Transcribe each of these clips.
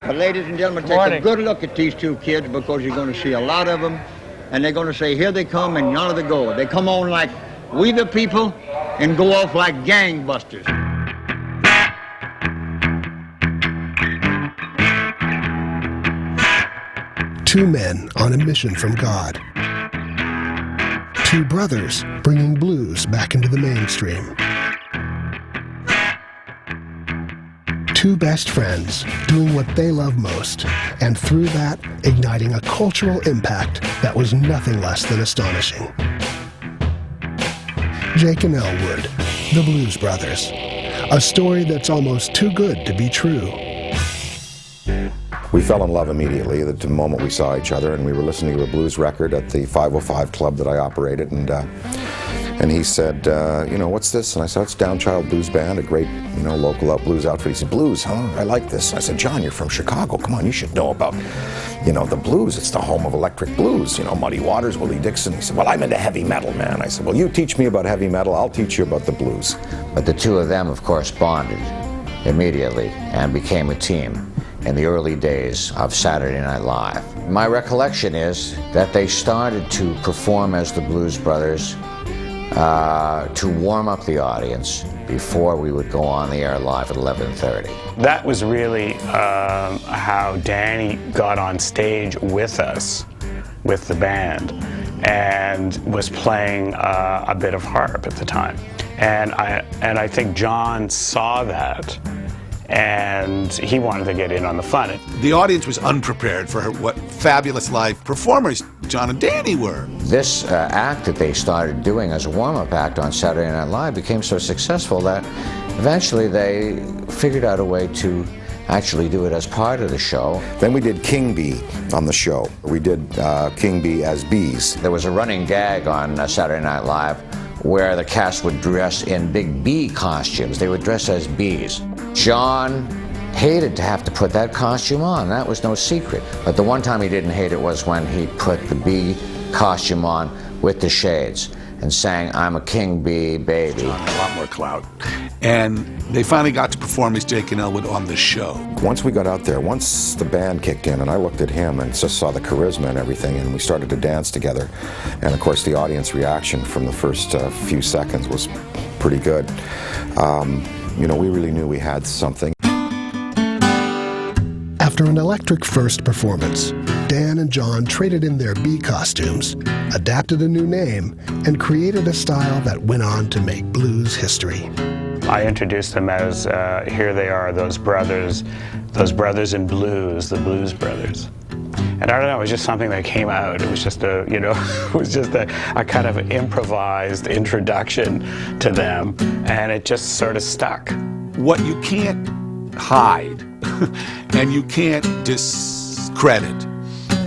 But ladies and gentlemen, take a good look at these two kids because you're going to see a lot of them. And they're going to say, here they come and yonder they go. They come on like we the people and go off like gangbusters. Two men on a mission from God. Two brothers bringing blues back into the mainstream. Two best friends doing what they love most, and through that, igniting a cultural impact that was nothing less than astonishing. Jake and Elwood, the Blues Brothers. A story that's almost too good to be true. We fell in love immediately at the moment we saw each other, and we were listening to a blues record at the 505 club that I operated, and he said, you know, what's this? And I said, it's Downchild Blues Band, a great, you know, local blues outfit. He said, blues, huh? I like this. And I said, John, you're from Chicago. Come on, you should know about, you know, the blues. It's the home of electric blues, you know, Muddy Waters, Willie Dixon. He said, well, I'm into heavy metal, man. I said, well, you teach me about heavy metal, I'll teach you about the blues. But the two of them, of course, bonded immediately and became a team in the early days of Saturday Night Live. My recollection is that they started to perform as the Blues Brothers to warm up the audience before we would go on the air live at 11:30. That was really how Danny got on stage with us, with the band, and was playing a bit of harp at the time. And I think John saw that, and he wanted to get in on the fun. The audience was unprepared for what fabulous live performers John and Danny were. This act that they started doing as a warm-up act on Saturday Night Live became so successful that eventually they figured out a way to actually do it as part of the show. Then we did King Bee on the show. We did King Bee as bees. There was a running gag on Saturday Night Live where the cast would dress in big bee costumes. They would dress as bees. John hated to have to put that costume on. That was no secret. But the one time he didn't hate it was when he put the bee costume on with the shades and sang, I'm a king bee baby. John had a lot more clout. And they finally got to perform as Jake and Elwood on the show. Once we got out there, once the band kicked in and I looked at him and just saw the charisma and everything, and we started to dance together. And of course the audience reaction from the first few seconds was pretty good. You know, we really knew we had something. After an electric first performance, Dan and John traded in their bee costumes, adapted a new name, and created a style that went on to make blues history. I introduced them as, here they are, those brothers in blues, the Blues Brothers. And I don't know, it was just something that came out. It was just a, you know, it was just a kind of improvised introduction to them, and it just sort of stuck. What you can't hide and you can't discredit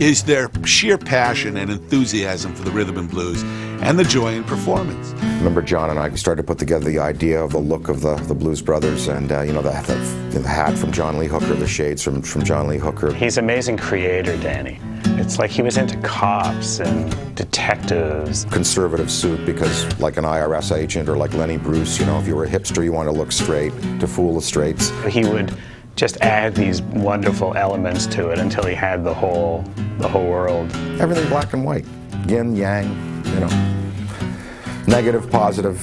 is their sheer passion and enthusiasm for the rhythm and blues and the joy in performance. Remember, John and I started to put together the idea of the look of the Blues Brothers, and you know, the hat from John Lee Hooker, the shades from John Lee Hooker. He's an amazing creator, Danny. It's like he was into cops and detectives. Conservative suit, because like an IRS agent or like Lenny Bruce, you know, if you were a hipster, you want to look straight, to fool the straights. He would just add these wonderful elements to it until he had the whole world. Everything black and white, yin, yang, you know, negative, positive,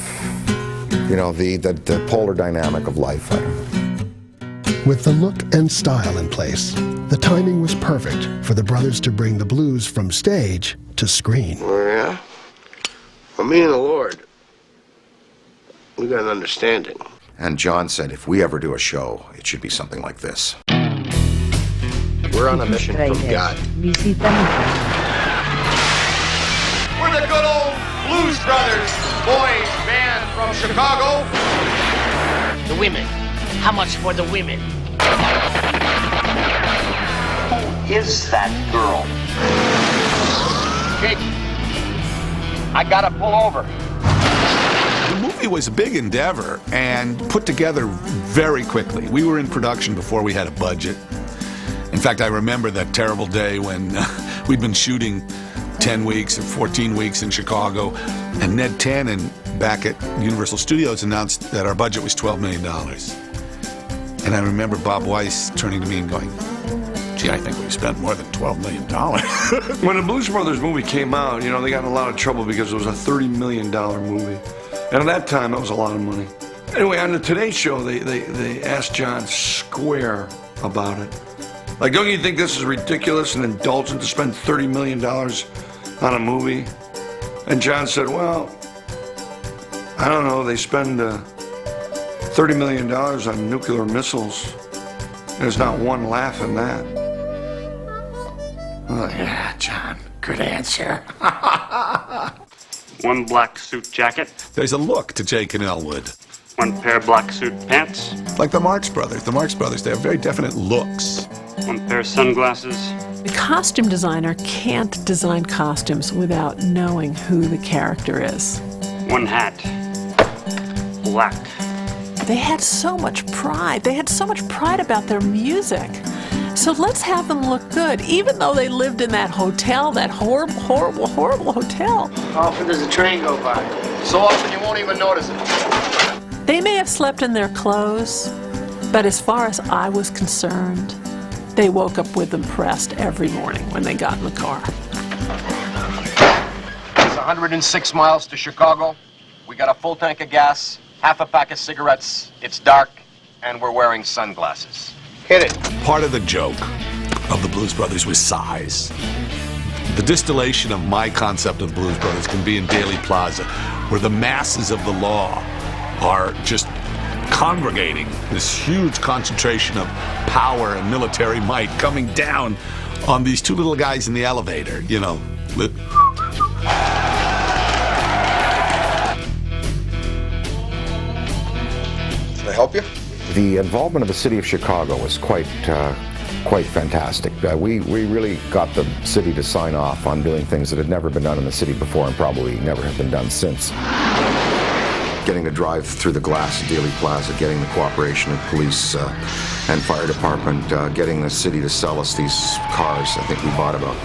you know, the polar dynamic of life. With the look and style in place, the timing was perfect for the brothers to bring the blues from stage to screen. Oh, yeah? Well, me and the Lord, we got an understanding. And John said, if we ever do a show, it should be something like this. We're on a mission from God. We're the good old Blues Brothers, boys band from Chicago. the women. How much for the women? Who is that girl? Jake, I gotta pull over. The movie was a big endeavor and put together very quickly. We were in production before we had a budget. In fact, I remember that terrible day when we'd been shooting 10 weeks or 14 weeks in Chicago, and Ned Tannen back at Universal Studios announced that our budget was $12 million. And I remember Bob Weiss turning to me and going, Gee, I think we spent more than $12 million. When the Blues Brothers movie came out, you know, they got in a lot of trouble because it was a $30 million movie. And at that time, that was a lot of money. Anyway, on the Today Show, they asked John square about it. Like, don't you think this is ridiculous and indulgent to spend $30 million on a movie? And John said, well, I don't know, they spend $30 million on nuclear missiles. There's not one laugh in that. Oh, yeah, John, good answer. One black suit jacket. There's a look to Jake and Elwood. One pair of black suit pants. Like the Marx Brothers. The Marx Brothers, they have very definite looks. One pair of sunglasses. The costume designer can't design costumes without knowing who the character is. One hat. Black. They had so much pride. They had so much pride about their music. So let's have them look good, even though they lived in that hotel, that horrible, horrible, horrible hotel. How often does the train go by? So often you won't even notice it. They may have slept in their clothes, but as far as I was concerned, they woke up with them pressed every morning when they got in the car. It's 106 miles to Chicago. We got a full tank of gas, half a pack of cigarettes. It's dark, and we're wearing sunglasses. Hit it. Part of the joke of the Blues Brothers was size. The distillation of my concept of the Blues Brothers can be in Dealey Plaza, where the masses of the law are just congregating, this huge concentration of power and military might coming down on these two little guys in the elevator, you know. Can I help you? The involvement of the city of Chicago was quite fantastic. We really got the city to sign off on doing things that had never been done in the city before and probably never have been done since. Getting to drive through the glass at Dealey Plaza, getting the cooperation of police and fire department, getting the city to sell us these cars. I think we bought about,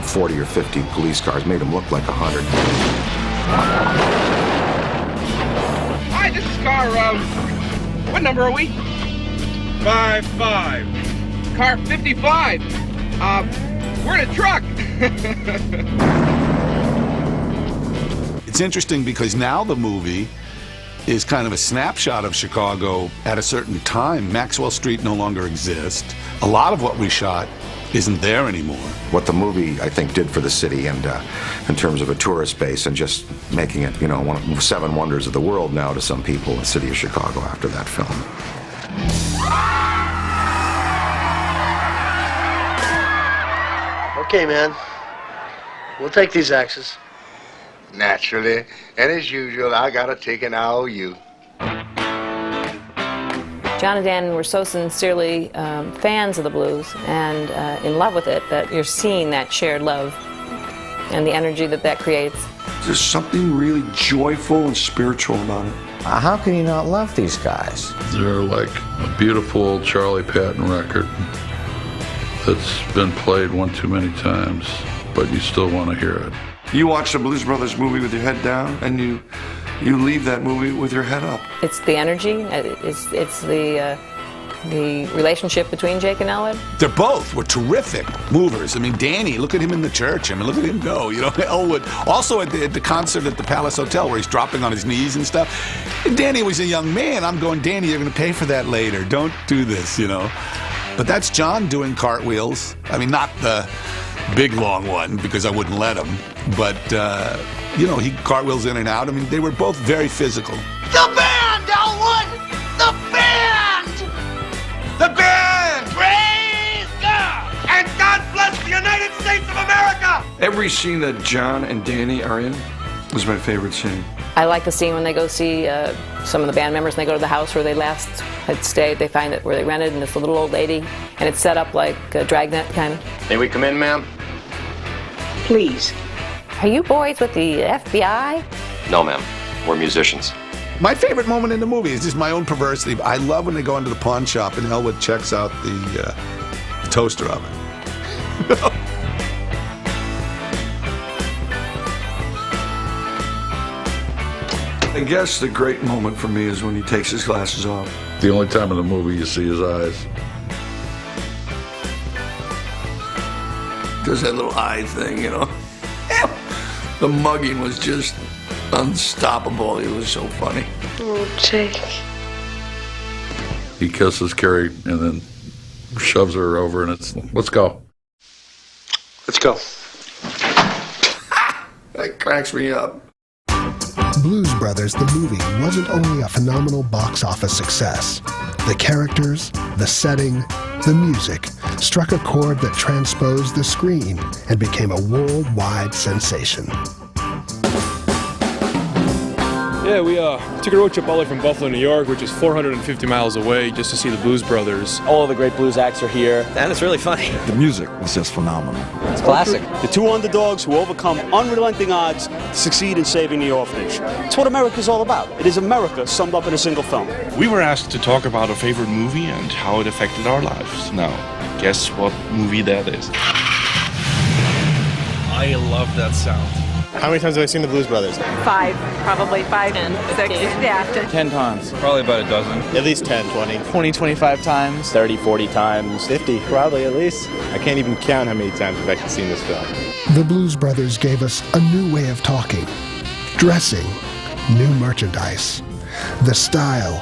40 or 50 police cars, made them look like 100. Hi, this is car, what number are we? 55. Car 55. We're in a truck. It's interesting because now the movie is kind of a snapshot of Chicago at a certain time. Maxwell Street no longer exists. A lot of what we shot isn't there anymore. What the movie, I think, did for the city and in terms of a tourist base and just making it, you know, one of the 7 wonders of the world now to some people in the city of Chicago after that film. Okay, man. We'll take these axes. Naturally. And as usual, I gotta take an IOU. John and Dan were so sincerely fans of the blues and in love with it that you're seeing that shared love and the energy that creates. There's something really joyful and spiritual about it. How can you not love these guys? They're like a beautiful Charlie Patton record that's been played one too many times, but you still want to hear it. You watch the Blues Brothers movie with your head down, and you leave that movie with your head up. It's the energy, it's the relationship between Jake and Elwood. They both were terrific movers. I mean, Danny, look at him in the church. I mean, look at him go. You know, Elwood. Also at the concert at the Palace Hotel where he's dropping on his knees and stuff. And Danny was a young man. I'm going, Danny, you're going to pay for that later. Don't do this, you know. But that's John doing cartwheels. I mean, not the big long one because I wouldn't let him. But, you know, he cartwheels in and out. I mean, they were both very physical. The band, Elwood! The band! The band! Praise God! And God bless the United States of America! Every scene that John and Danny are in was my favorite scene. I like the scene when they go see some of the band members and they go to the house where they last had stayed. They find it where they rented and it's a little old lady and it's set up like a dragnet kind of. May we come in, ma'am? Please. Are you boys with the FBI? No, ma'am. We're musicians. My favorite moment in the movie is just my own perversity. I love when they go into the pawn shop and Elwood checks out the toaster oven. I guess the great moment for me is when he takes his glasses off. The only time in the movie you see his eyes. Does that little eye thing, you know. The mugging was just unstoppable. It was so funny. Oh, Jake. He kisses Carrie and then shoves her over, and it's, let's go. Let's go. That cracks me up. Blues Brothers, the movie, wasn't only a phenomenal box office success. The characters, the setting, the music struck a chord that transposed the screen and became a worldwide sensation. Yeah, we took a road trip all the way from Buffalo, New York, which is 450 miles away, just to see the Blues Brothers. All of the great blues acts are here, and it's really funny. The music was just phenomenal. It's classic. The two underdogs who overcome unrelenting odds to succeed in saving the orphanage. It's what America's all about. It is America summed up in a single film. We were asked to talk about our favorite movie and how it affected our lives. Now, guess what movie that is? I love that sound. How many times have I seen the Blues Brothers? 5, probably 5, 6, yeah. 10 times. Probably about a dozen. At least 10, 20. 20, 25 times. 30, 40 times. 50, probably at least. I can't even count how many times I've actually seen this film. The Blues Brothers gave us a new way of talking, dressing, new merchandise, the style,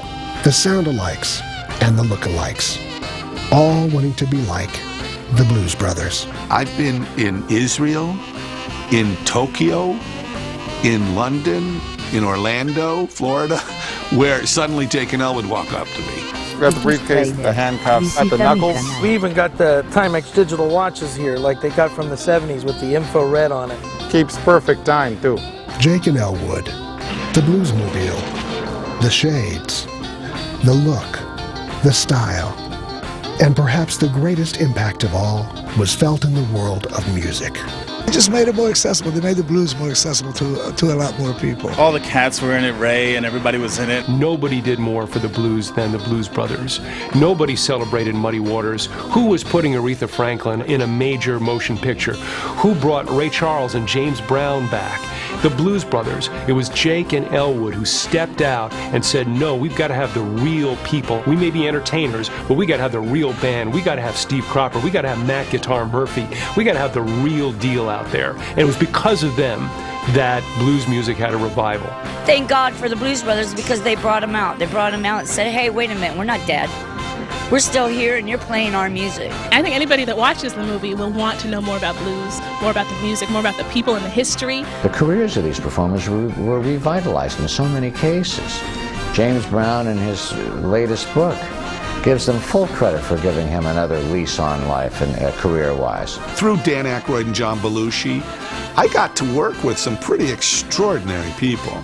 the sound-alikes, and the look-alikes, all wanting to be like the Blues Brothers. I've been in Israel, in Tokyo, in London, in Orlando, Florida, where suddenly Jake and Elle would walk up to me. Grab the briefcase, the handcuffs, at the knuckles. We even got the Timex digital watches here, like they got from the 70s with the infrared on it. Keeps perfect time, too. Jake and Elle Wood, the Bluesmobile, the shades, the look, the style, and perhaps the greatest impact of all was felt in the world of music. They just made it more accessible. They made the blues more accessible to a lot more people. All the cats were in it, Ray, and everybody was in it. Nobody did more for the blues than the Blues Brothers. Nobody celebrated Muddy Waters. Who was putting Aretha Franklin in a major motion picture? Who brought Ray Charles and James Brown back? The Blues Brothers. It was Jake and Elle Wood who stepped out and said, no, we've got to have the real people. We may be entertainers, but we got to have the real band. We got to have Steve Cropper. We got to have Matt Guitar Murphy. We got to have the real deal out there. And it was because of them that blues music had a revival. Thank God for the Blues Brothers because they brought them out. They brought them out and said, hey, wait a minute, we're not dead. We're still here and you're playing our music. I think anybody that watches the movie will want to know more about blues, more about the music, more about the people and the history. The careers of these performers were revitalized in so many cases. James Brown, in his latest book, gives them full credit for giving him another lease on life and career-wise. Through Dan Aykroyd and John Belushi, I got to work with some pretty extraordinary people.